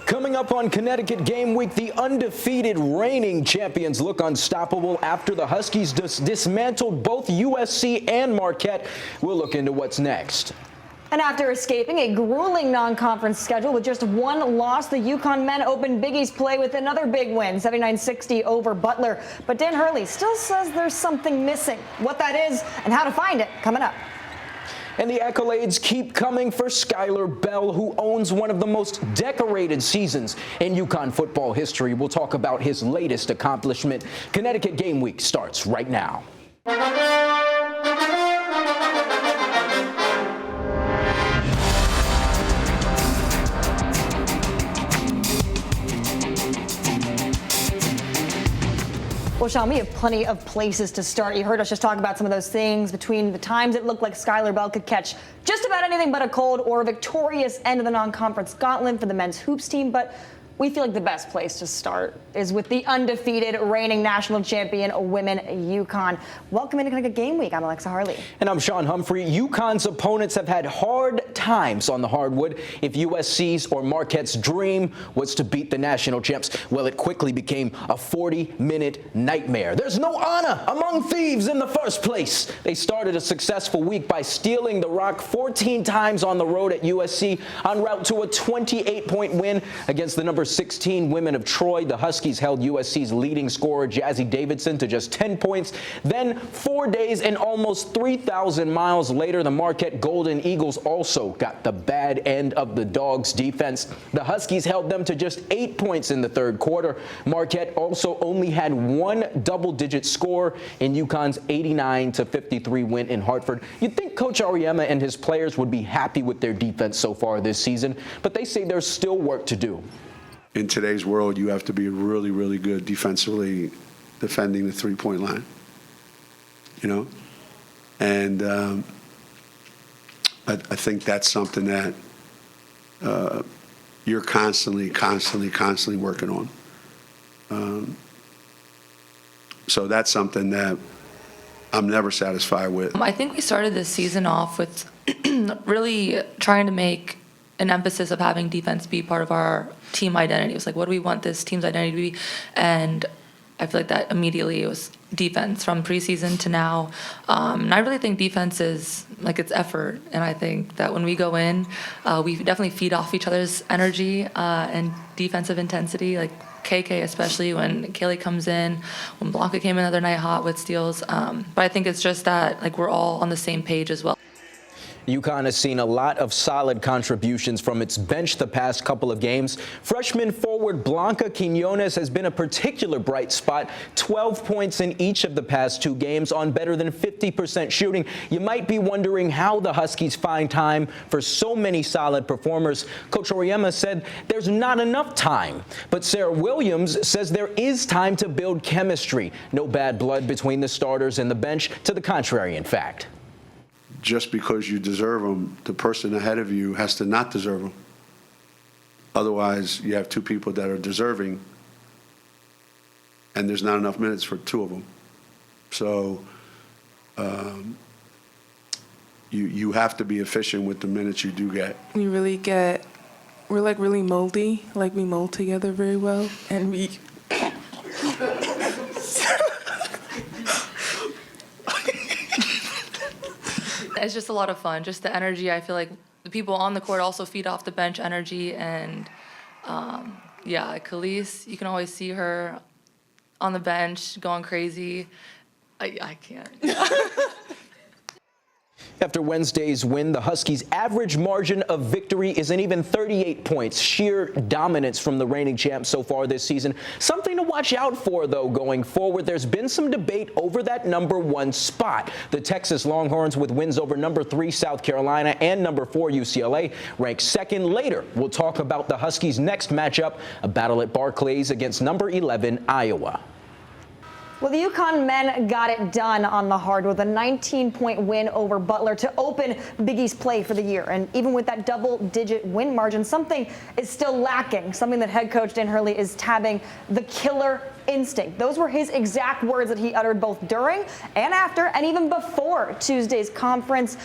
Coming up on Connecticut Game Week, the undefeated reigning champions look unstoppable after the Huskies dismantled both USC and Marquette. We'll look into what's next. And after escaping a grueling non-conference schedule with just one loss, the UConn men opened Big East play with another big win, 79-60 over Butler. But Dan Hurley still says there's something missing. What that is and how to find it, coming up. And the accolades keep coming for Skyler Bell, who owns one of the most decorated seasons in UConn football history. We'll talk about his latest accomplishment. Connecticut Game Week starts right now. Well, Sean, we have plenty of places to start. You heard us just talk about some of those things between the times it looked like Skyler Bell could catch just about anything but a cold or a victorious end of the non-conference gauntlet for the men's hoops team. But we feel like the best place to start is with the undefeated reigning national champion women UConn. Welcome into Connecticut Game Week. I'm Alexa Harley. And I'm Sean Humphrey. UConn's opponents have had hard times on the hardwood. If USC's or Marquette's dream was to beat the national champs, well, it quickly became a 40-minute nightmare. There's no honor among thieves in the first place. They started a successful week by stealing the rock 14 times on the road at USC, en route to a 28-point win against the number 16 women of Troy. The Huskies held USC's leading scorer Jazzy Davidson to just 10 points. Then 4 days and almost 3,000 miles later, the Marquette Golden Eagles also got the bad end of the Dogs' defense. The Huskies held them to just 8 points in the third quarter. Marquette also only had one double-digit score in UConn's 89-53 win in Hartford. You'd think Coach Auriemma and his players would be happy with their defense so far this season, but they say there's still work to do. In today's world, you have to be really, really good defensively defending the three-point line, you know? And I think that's something that you're constantly working on. So that's something that I'm never satisfied with. I think we started this season off with really trying to make an emphasis of having defense be part of our team identity. It was like, what do we want this team's identity to be? And I feel like that immediately was defense from preseason to now. And I really think defense is like it's effort. And I think that when we go in, we definitely feed off each other's energy and defensive intensity. Like KK, especially when Kaylee comes in, when Blanca came in the other night hot with steals. But I think it's just that like we're all on the same page as well. UConn has seen a lot of solid contributions from its bench the past couple of games. Freshman forward Blanca Quiñones has been a particular bright spot, 12 points in each of the past two games on better than 50% shooting. You might be wondering how the Huskies find time for so many solid performers. Coach Auriemma said there's not enough time, but Sarah Williams says there is time to build chemistry. No bad blood between the starters and the bench. To the contrary, in fact. Just because you deserve them, the person ahead of you has to not deserve them. Otherwise, you have two people that are deserving, and there's not enough minutes for two of them. So you have to be efficient with the minutes you do get. We're like really moldy, like we mold together very well, and we. It's just a lot of fun, just the energy. I feel like the people on the court also feed off the bench energy. And, yeah, Khalees, you can always see her on the bench going crazy. I can't. After Wednesday's win, the Huskies' average margin of victory is an even 38 points. Sheer dominance from the reigning champs so far this season. Something to watch out for, though, going forward. There's been some debate over that number one spot. The Texas Longhorns, with wins over number 3 South Carolina and number 4 UCLA, ranked second. Later, we'll talk about the Huskies' next matchup, a battle at Barclays against number 11 Iowa. Well, the UConn men got it done on the hardwood with a 19-point win over Butler to open Big East play for the year. And even with that double-digit win margin, something is still lacking, something that head coach Dan Hurley is tabbing the killer instinct. Those were his exact words that he uttered both during and after and even before Tuesday's conference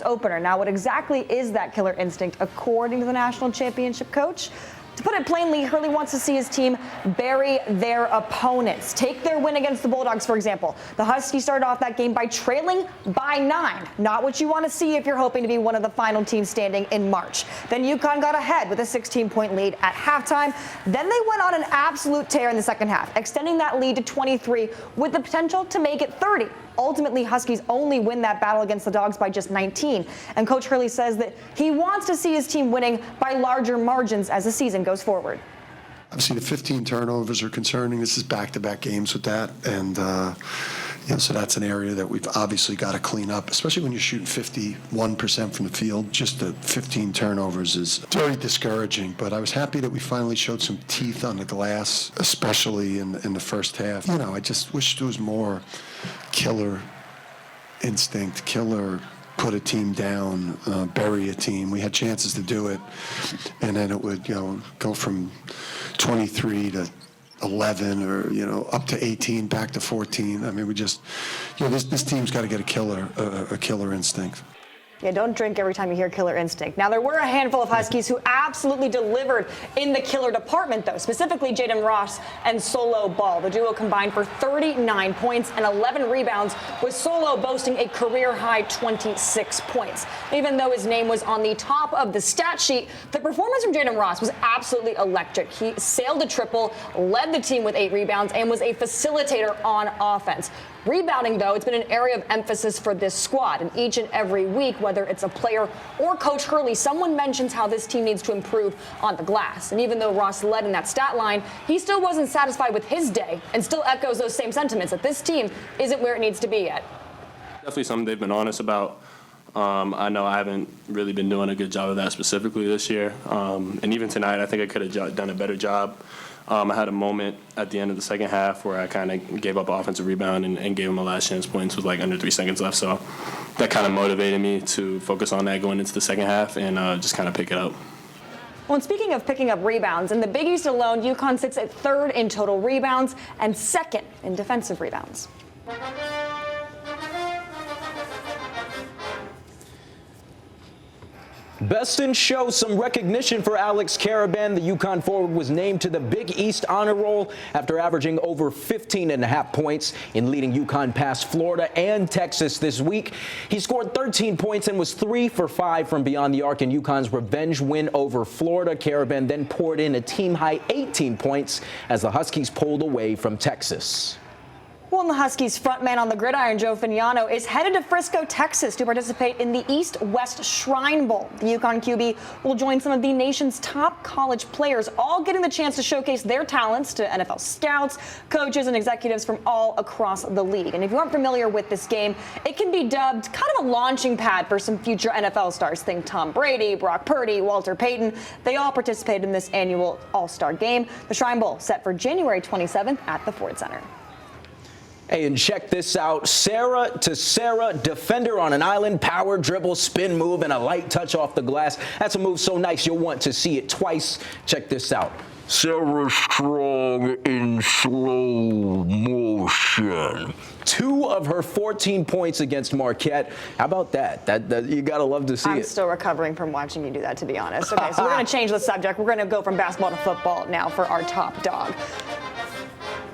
opener. Now, what exactly is that killer instinct according to the national championship coach? To put it plainly, Hurley wants to see his team bury their opponents. Take their win against the Bulldogs, for example. The Huskies started off that game by trailing by 9. Not what you want to see if you're hoping to be one of the final teams standing in March. Then UConn got ahead with a 16-point lead at halftime. Then they went on an absolute tear in the second half, extending that lead to 23 with the potential to make it 30. Ultimately, Huskies only win that battle against the Dogs by just 19. And Coach Hurley says that he wants to see his team winning by larger margins as the season goes forward. Obviously, the 15 turnovers are concerning. This is back-to-back games with that. And, so that's an area that we've obviously got to clean up, especially when you're shooting 51% from the field. Just the 15 turnovers is very discouraging. But I was happy that we finally showed some teeth on the glass, especially in the first half. I just wish there was more killer instinct, put a team down, bury a team. We had chances to do it, and then it would, go from 23 to 11 or, up to 18, back to 14. I mean, we just, this team's got to get a killer instinct. Yeah, don't drink every time you hear killer instinct. Now, there were a handful of Huskies who absolutely delivered in the killer department, though, specifically Jaden Ross and Solo Ball. The duo combined for 39 points and 11 rebounds, with Solo boasting a career-high 26 points. Even though his name was on the top of the stat sheet, the performance from Jaden Ross was absolutely electric. He sailed a triple, led the team with 8 rebounds, and was a facilitator on offense. Rebounding, though, it's been an area of emphasis for this squad, and each and every week, whether it's a player or Coach Hurley, someone mentions how this team needs to improve on the glass. And even though Ross led in that stat line, he still wasn't satisfied with his day and still echoes those same sentiments that this team isn't where it needs to be yet. Definitely something they've been honest about. I know I haven't really been doing a good job of that specifically this year. And even tonight, I think I could have done a better job. I had a moment at the end of the second half where I kind of gave up an offensive rebound and gave him a last chance points with like under 3 seconds left. So that kind of motivated me to focus on that going into the second half and just kind of pick it up. Well, and speaking of picking up rebounds, in the Big East alone, UConn sits at 3rd in total rebounds and 2nd in defensive rebounds. Best in Show, some recognition for Alex Karaban. The UConn forward was named to the Big East Honor Roll after averaging over 15.5 points in leading UConn past Florida and Texas this week. He scored 13 points and was 3 for 5 from beyond the arc in UConn's revenge win over Florida. Karaban then poured in a team-high 18 points as the Huskies pulled away from Texas. Well, and the Huskies frontman on the gridiron, Joe Fagnano, is headed to Frisco, Texas to participate in the East-West Shrine Bowl. The UConn QB will join some of the nation's top college players, all getting the chance to showcase their talents to NFL scouts, coaches, and executives from all across the league. And if you aren't familiar with this game, it can be dubbed kind of a launching pad for some future NFL stars. Think Tom Brady, Brock Purdy, Walter Payton. They all participated in this annual All-Star game. The Shrine Bowl set for January 27th at the Ford Center. Hey, and check this out. Sarah to Sarah, defender on an island, power dribble, spin move, and a light touch off the glass. That's a move so nice you'll want to see it twice. Check this out. Sarah Strong in slow motion. 2 of her 14 points against Marquette. How about that? That you gotta love to see it. I'm still recovering from watching you do that, to be honest. Okay, so we're going to change the subject. We're going to go from basketball to football now for our top dog.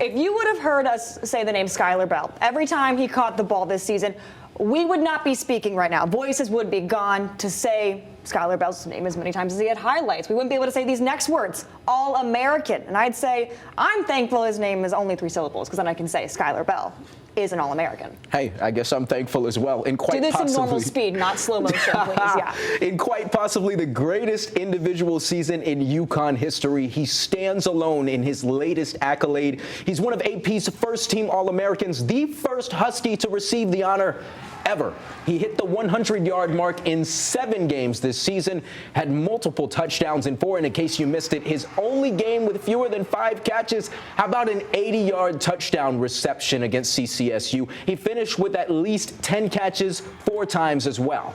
If you would have heard us say the name Skyler Bell every time he caught the ball this season, we would not be speaking right now. Voices would be gone to say Skyler Bell's name as many times as he had highlights. We wouldn't be able to say these next words, All-American. And I'd say, I'm thankful his name is only 3 syllables, because then I can say Skyler Bell is an All-American. Hey, I guess I'm thankful as well. And quite do this possibly, in normal speed, not slow motion, please. Yeah. In quite possibly the greatest individual season in UConn history, he stands alone in his latest accolade. He's one of AP's first-team All-Americans, the first Husky to receive the honor ever. He hit the 100-yard mark in 7 games this season, had multiple touchdowns in 4, and in case you missed it, his only game with fewer than 5 catches. How about an 80-yard touchdown reception against CCSU? He finished with at least 10 catches 4 times as well.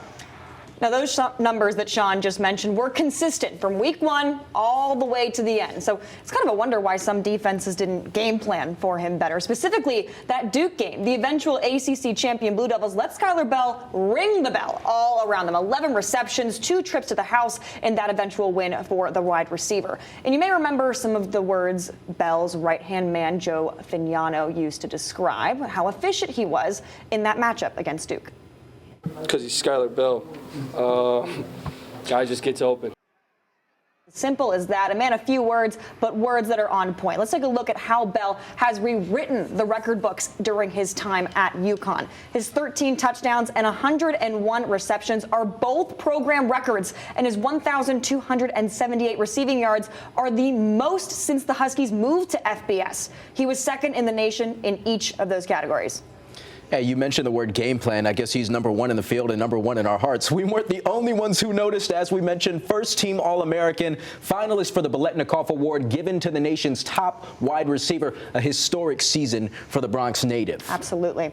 Now, those numbers that Sean just mentioned were consistent from week 1 all the way to the end. So it's kind of a wonder why some defenses didn't game plan for him better. Specifically, that Duke game, the eventual ACC champion Blue Devils let Skyler Bell ring the bell all around them. 11 receptions, 2 trips to the house in that eventual win for the wide receiver. And you may remember some of the words Bell's right-hand man, Joe Fignano, used to describe how efficient he was in that matchup against Duke. Because he's Skyler Bell. Guy just gets open. Simple as that. A man of few words, but words that are on point. Let's take a look at how Bell has rewritten the record books during his time at UConn. His 13 touchdowns and 101 receptions are both program records, and his 1,278 receiving yards are the most since the Huskies moved to FBS. He was second in the nation in each of those categories. Hey, you mentioned the word game plan. I guess he's number 1 in the field and number 1 in our hearts. We weren't the only ones who noticed. As we mentioned, first-team All-American, finalist for the Biletnikoff Award given to the nation's top wide receiver, a historic season for the Bronx native. Absolutely.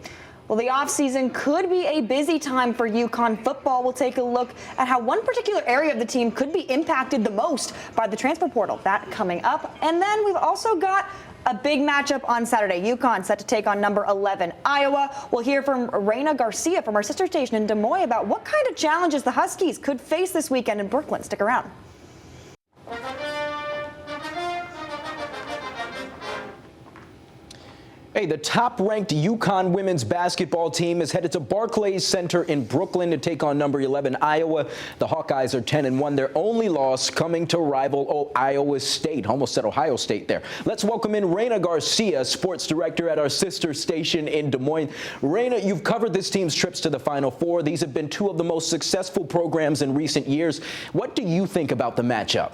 Well, the offseason could be a busy time for UConn football. We'll take a look at how one particular area of the team could be impacted the most by the transfer portal. That coming up. And then we've also got a big matchup on Saturday. UConn set to take on number 11, Iowa. We'll hear from Reina Garcia from our sister station in Des Moines about what kind of challenges the Huskies could face this weekend in Brooklyn. Stick around. Hey, the top-ranked UConn women's basketball team is headed to Barclays Center in Brooklyn to take on number 11 Iowa. The Hawkeyes are 10-1. Their only loss coming to rival Iowa State. Almost said Ohio State there. Let's welcome in Reina Garcia, sports director at our sister station in Des Moines. Reina, you've covered this team's trips to the Final Four. These have been 2 of the most successful programs in recent years. What do you think about the matchup?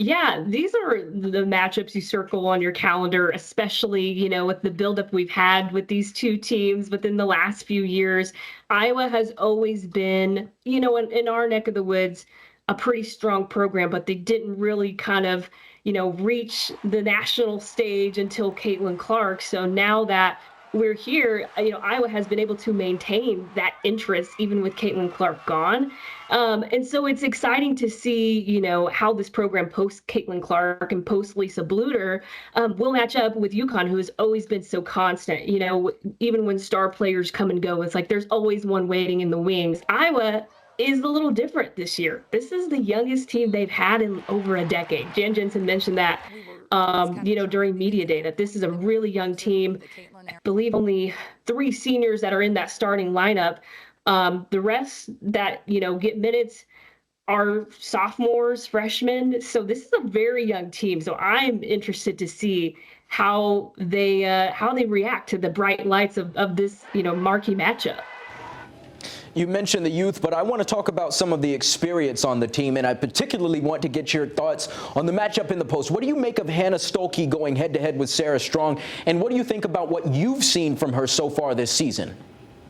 Yeah, these are the matchups you circle on your calendar, especially, with the buildup we've had with these 2 teams within the last few years. Iowa has always been, in our neck of the woods, a pretty strong program, but they didn't really kind of, reach the national stage until Caitlin Clark. So now that we're here, Iowa has been able to maintain that interest even with Caitlin Clark gone. And so it's exciting to see, how this program post Caitlin Clark and post Lisa Bluter will match up with UConn, who has always been so constant. Even when star players come and go, it's like there's always one waiting in the wings. Iowa is a little different this year. This is the youngest team they've had in over a decade. Jan Jensen mentioned that, during media day, that this is a really young team. I believe only 3 seniors that are in that starting lineup. The rest that, get minutes are sophomores, freshmen. So this is a very young team. So I'm interested to see how they react to the bright lights of this, marquee matchup. You mentioned the youth, but I want to talk about some of the experience on the team, and I particularly want to get your thoughts on the matchup in the post. What do you make of Hannah Stolke going head-to-head with Sarah Strong, and what do you think about what you've seen from her so far this season?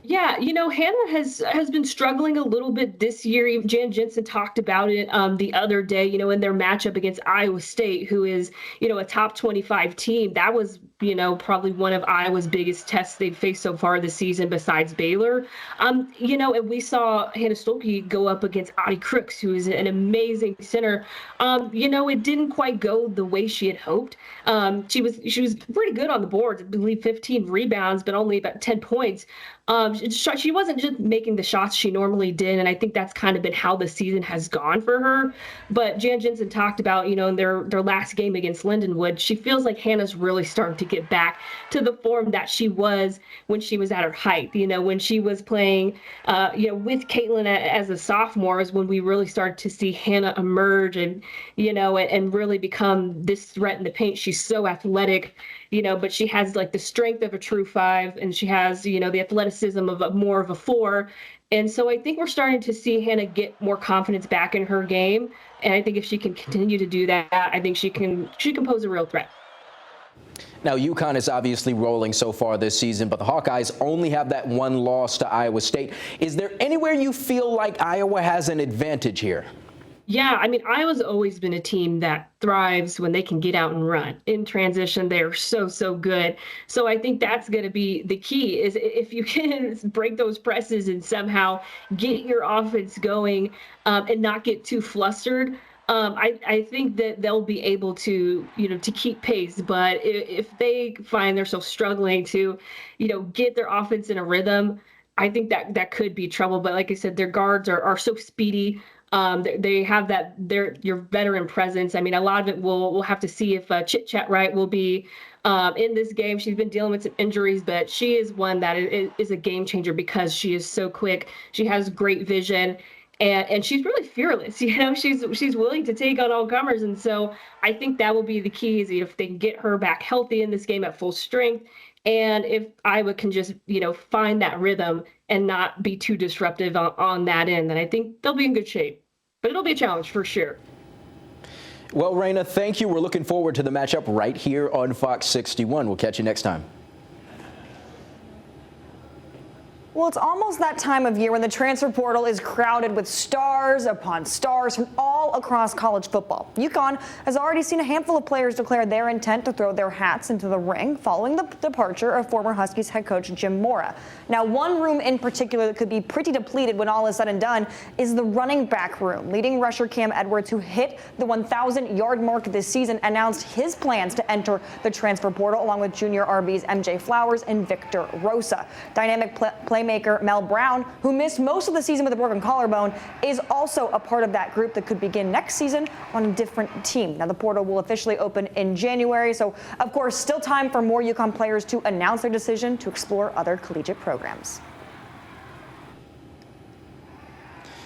Yeah, Hannah has been struggling a little bit this year. Jan Jensen talked about it the other day, in their matchup against Iowa State, who is, a top 25 team. That was, probably one of Iowa's biggest tests they've faced so far this season besides Baylor. And we saw Hannah Stolke go up against Audie Crooks, who is an amazing center. It didn't quite go the way she had hoped. She was pretty good on the boards, I believe 15 rebounds, but only about 10 points. She wasn't just making the shots she normally did, and I think that's kind of been how the season has gone for her. But Jan Jensen talked about, in their last game against Lindenwood, she feels like Hannah's really starting to get back to the form that she was when she was at her height. When she was playing, with Caitlin as a sophomore is when we really started to see Hannah emerge and really become this threat in the paint. She's so athletic. But she has like the strength of a true 5, and she has, the athleticism of more of a 4. And so I think we're starting to see Hannah get more confidence back in her game. And I think if she can continue to do that, I think she can pose a real threat. Now, UConn is obviously rolling so far this season, but the Hawkeyes only have that 1 loss to Iowa State. Is there anywhere you feel like Iowa has an advantage here? Yeah, I mean, Iowa's always been a team that thrives when they can get out and run. In transition, they're so good. So I think that's going to be the key is if you can break those presses and somehow get your offense going and not get too flustered. I think that they'll be able to, to keep pace. But if they find themselves struggling to, get their offense in a rhythm, I think that could be trouble. But like I said, their guards are so speedy. They have your veteran presence. I mean, a lot of it we'll have to see if Chit Chat Wright will be in this game. She's been dealing with some injuries, but she is one that is a game changer because she is so quick. She has great vision, and she's really fearless. She's willing to take on all comers, and so I think that will be the key. Is if they can get her back healthy in this game at full strength. And if Iowa can just, find that rhythm and not be too disruptive on that end, then I think they'll be in good shape. But it'll be a challenge for sure. Well, Raina, thank you. We're looking forward to the matchup right here on Fox 61. We'll catch you next time. Well, it's almost that time of year when the transfer portal is crowded with stars upon stars from all across college football. UConn has already seen a handful of players declare their intent to throw their hats into the ring following the departure of former Huskies head coach Jim Mora. Now, one room in particular that could be pretty depleted when all is said and done is the running back room. Leading rusher Cam Edwards, who hit the 1,000-yard mark this season, announced his plans to enter the transfer portal along with junior RBs MJ Flowers and Victor Rosa. Dynamic playmaker Mel Brown, who missed most of the season with a broken collarbone, is also a part of that group that could begin next season on a different team. Now, the portal will officially open in January, so of course still time for more UConn players to announce their decision to explore other collegiate programs.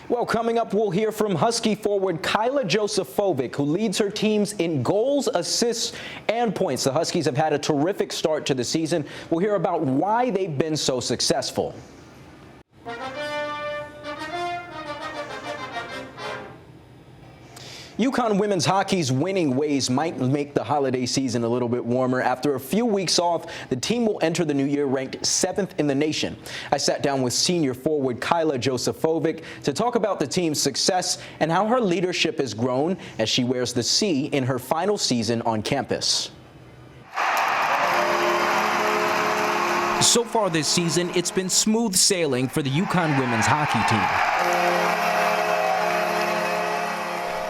Well, coming up, we'll hear from Husky forward Kyla Josifovic, who leads her teams in goals, assists, and points. The Huskies have had a terrific start to the season. We'll hear about why they've been so successful. UConn women's hockey's winning ways might make the holiday season a little bit warmer. After a few weeks off, the team will enter the new year ranked 7th in the nation. I sat down with senior forward Kyla Josifovic to talk about the team's success and how her leadership has grown as she wears the C in her final season on campus. So far this season, it's been smooth sailing for the UConn women's hockey team.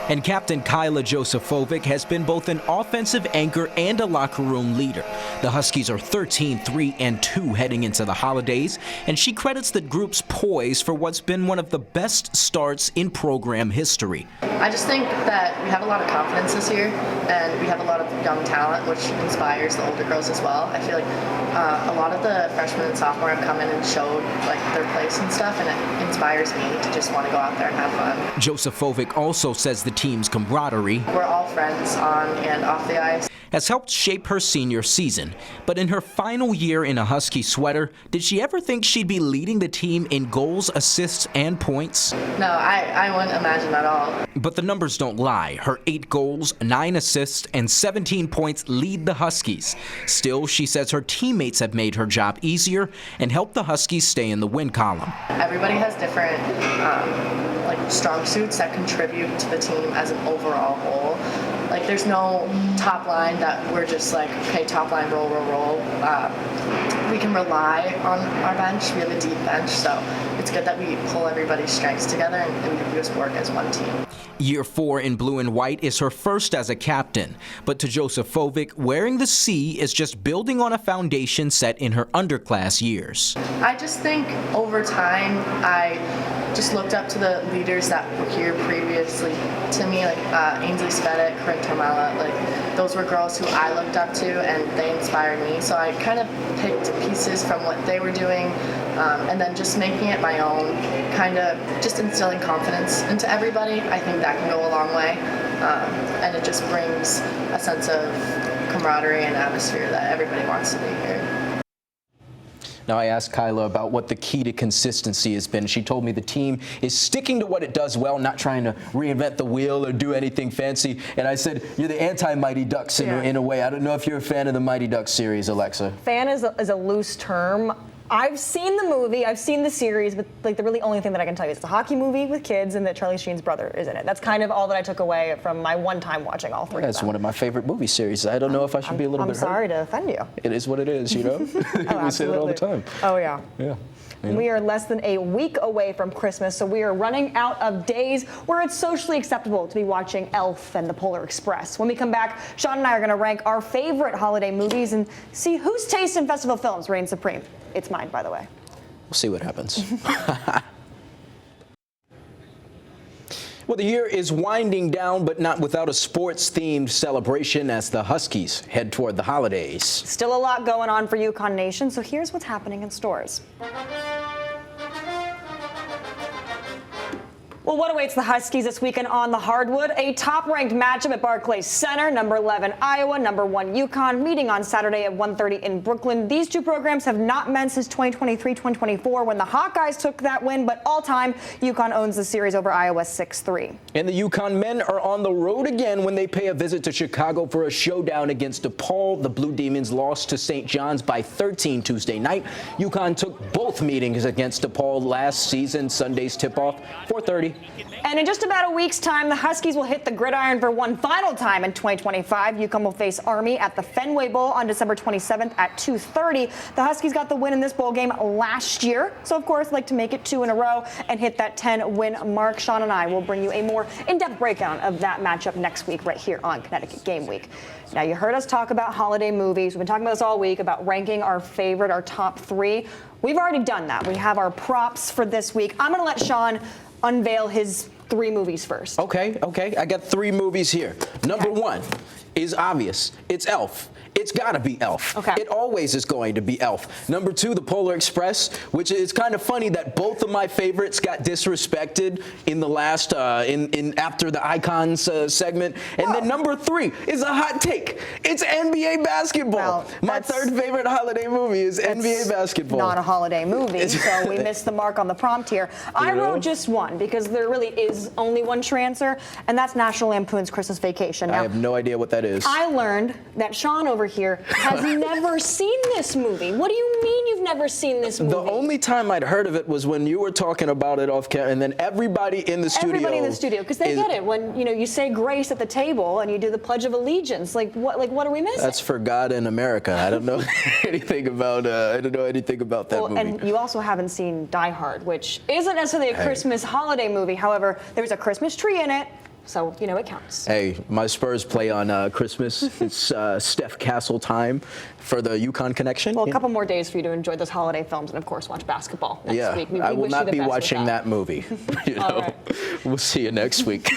And Captain Kyla Josifovic has been both an offensive anchor and a locker room leader. The Huskies are 13-3-2 heading into the holidays, and she credits the group's poise for what's been one of the best starts in program history. I just think that we have a lot of confidence this year, and we have a lot of young talent, which inspires the older girls as well. I feel like a lot of the freshmen and sophomore have come in and showed their place and stuff, and it inspires me to just want to go out there and have fun. Josifovic also says the team's camaraderie, we're all friends on and off the ice, has helped shape her senior season. But in her final year in a Husky sweater, did she ever think she'd be leading the team in goals, assists, and points? No, I wouldn't imagine at all. But the numbers don't lie. Her 8 goals, 9 assists, and 17 points lead the Huskies. Still, she says her teammates have made her job easier and helped the Huskies stay in the win column. Everybody has different strong suits that contribute to the team as an overall whole. There's no top line that we're just okay, top line, roll. We can rely on our bench. We have a deep bench, so it's good that we pull everybody's strengths together and we just work as one team. Year 4 in blue and white is her first as a captain, but to Josifovic, wearing the C is just building on a foundation set in her underclass years. I just think over time, I just looked up to the leaders that were here previously to me, Ainsley Svedek, Corinne Tomala. Those were girls who I looked up to, and they inspired me. So I kind of picked pieces from what they were doing, and then just making it my own, kind of just instilling confidence into everybody. I think that can go a long way, and it just brings a sense of camaraderie and atmosphere that everybody wants to be here. Now, I asked Kyla about what the key to consistency has been. She told me the team is sticking to what it does well, not trying to reinvent the wheel or do anything fancy. And I said, you're the anti-Mighty Ducks in a way. I don't know if you're a fan of the Mighty Ducks series, Alexa. Fan is a loose term. I've seen the movie, I've seen the series, but like the really only thing that I can tell you is it's a hockey movie with kids and that Charlie Sheen's brother is in it. That's kind of all that I took away from my one time watching all three of That's them. one of my favorite movie series. I don't know if I should be a little bit I'm sorry hurt. to offend you. It is what it is, you know? We say it all the time. Oh, yeah. Yeah. We are less than a week away from Christmas, so we are running out of days where it's socially acceptable to be watching Elf and The Polar Express. When we come back, Sean and I are going to rank our favorite holiday movies and see whose taste in festival films reigns supreme. It's mine, by the way. We'll see what happens. Well, the year is winding down, but not without a sports-themed celebration as the Huskies head toward the holidays. Still a lot going on for UConn Nation, so here's what's happening in stores. Well, what awaits the Huskies this weekend on the hardwood? A top-ranked matchup at Barclays Center, number 11 Iowa, number 1 UConn, meeting on Saturday at 1:30 in Brooklyn. These two programs have not met since 2023-2024 when the Hawkeyes took that win, but all-time, UConn owns the series over Iowa 6-3. And the UConn men are on the road again when they pay a visit to Chicago for a showdown against DePaul. The Blue Demons lost to St. John's by 13 Tuesday night. UConn took both meetings against DePaul last season. Sunday's tip-off, 4:30. And in just about a week's time, the Huskies will hit the gridiron for one final time in 2025. UConn will face Army at the Fenway Bowl on December 27th at 2:30. The Huskies got the win in this bowl game last year, so of course like to make it 2 in a row and hit that 10-win mark. Sean and I will bring you a more in-depth breakdown of that matchup next week right here on Connecticut Game Week. Now, you heard us talk about holiday movies. We've been talking about this all week, about ranking our favorite, our top 3. We've already done that. We have our props for this week. I'm going to let Sean unveil his 3 movies first. Okay. I got 3 movies here. Number 1 is obvious. It's Elf. It's got to be Elf. Okay. It always is going to be Elf. Number 2, The Polar Express, which is kind of funny that both of my favorites got disrespected in the last, after the Icons segment. And then number 3 is a hot take. It's NBA basketball. Well, My third favorite holiday movie is NBA basketball. Not a holiday movie, so we missed the mark on the prompt here. I wrote just one because there really is only one true answer, and that's National Lampoon's Christmas Vacation. Now, I have no idea what that is. I learned that Sean over here has never seen this movie. What do you mean you've never seen this movie? The only time I'd heard of it was when you were talking about it off camera, and then everybody in the studio. Everybody in the studio, because they get it when you say grace at the table and you do the Pledge of Allegiance. Like what are we missing? That's for God and America. I don't know anything about. I don't know anything about that movie. And you also haven't seen Die Hard, which isn't necessarily a Christmas holiday movie. However, there's a Christmas tree in it. So, it counts. Hey, my Spurs play on Christmas. It's Steph Castle time for the UConn connection. Well, a couple more days for you to enjoy those holiday films and, of course, watch basketball next week. We I will wish you not the be best with watching that movie. All right. We'll see you next week.